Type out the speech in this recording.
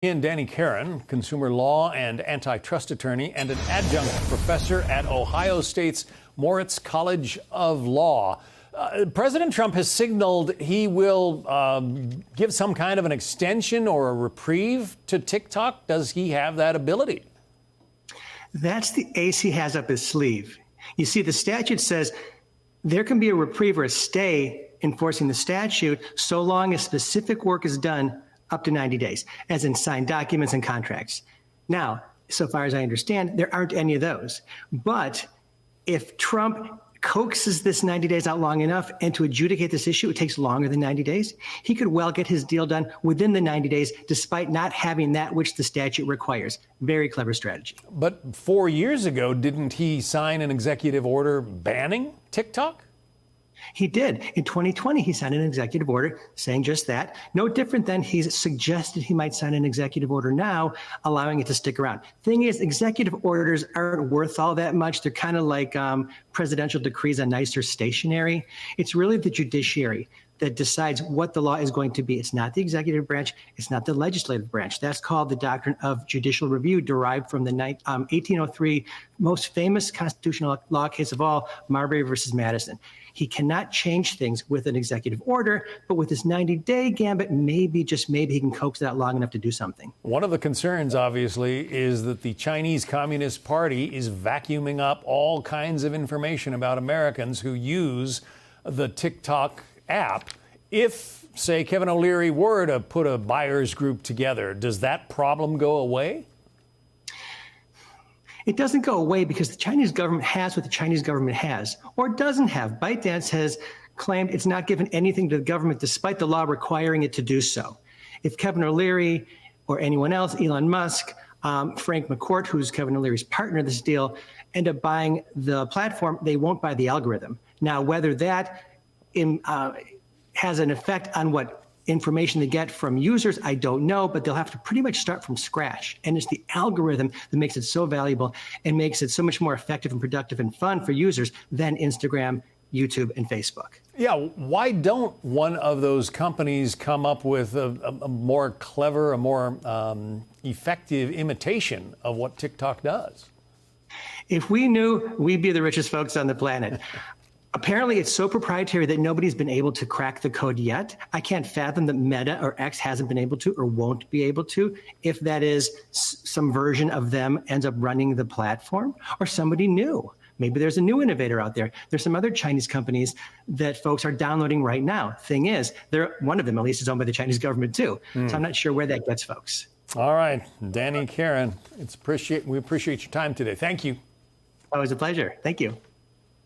And Danny Karon, consumer law and antitrust attorney and an adjunct professor at Ohio State's Moritz College of Law. President Trump has signaled he will give some kind of an extension or a reprieve to TikTok. Does he have that ability? That's the ace he has up his sleeve. You see, the statute says there can be a reprieve or a stay enforcing the statute so long as specific work is done up to 90 days, as in signed documents and contracts. Now, so far as I understand, there aren't any of those. But if Trump coaxes this 90 days out long enough, and to adjudicate this issue, it takes longer than 90 days, he could well get his deal done within the 90 days, despite not having that which the statute requires. Very clever strategy. But 4 years ago, didn't he sign an executive order banning TikTok? He did. In 2020, he signed an executive order saying just that. No different than he's suggested he might sign an executive order now, allowing it to stick around. Thing is, executive orders aren't worth all that much. They're kind of like presidential decrees on nicer stationery. It's really the judiciary that decides what the law is going to be. It's not the executive branch. It's not the legislative branch. That's called the doctrine of judicial review, derived from the 1803 most famous constitutional law case of all, Marbury versus Madison. He cannot change things with an executive order, but with this 90-day gambit, maybe, just maybe, he can coax it out long enough to do something. One of the concerns, obviously, is that the Chinese Communist Party is vacuuming up all kinds of information about Americans who use the TikTok app. If, say, Kevin O'Leary were to put a buyers group together, does that problem go away? It doesn't go away because the Chinese government has what the Chinese government has, or doesn't have. ByteDance has claimed it's not given anything to the government despite the law requiring it to do so. If Kevin O'Leary or anyone else, Elon Musk, Frank McCourt, who's Kevin O'Leary's partner in this deal, end up buying the platform, they won't buy the algorithm. Now, whether that has an effect on what information they get from users, I don't know, but they'll have to pretty much start from scratch. And it's the algorithm that makes it so valuable and makes it so much more effective and productive and fun for users than Instagram, YouTube, and Facebook. Yeah, why don't one of those companies come up with a more clever, a more effective imitation of what TikTok does? If we knew, we'd be the richest folks on the planet. Apparently, it's so proprietary that nobody's been able to crack the code yet. I can't fathom that Meta or X hasn't been able to or won't be able to, if that is some version of them ends up running the platform or somebody new. Maybe there's a new innovator out there. There's some other Chinese companies that folks are downloading right now. Thing is, one of them at least is owned by the Chinese government too. So I'm not sure where that gets folks. All right, Danny Karon, we appreciate your time today. Thank you. Always a pleasure. Thank you.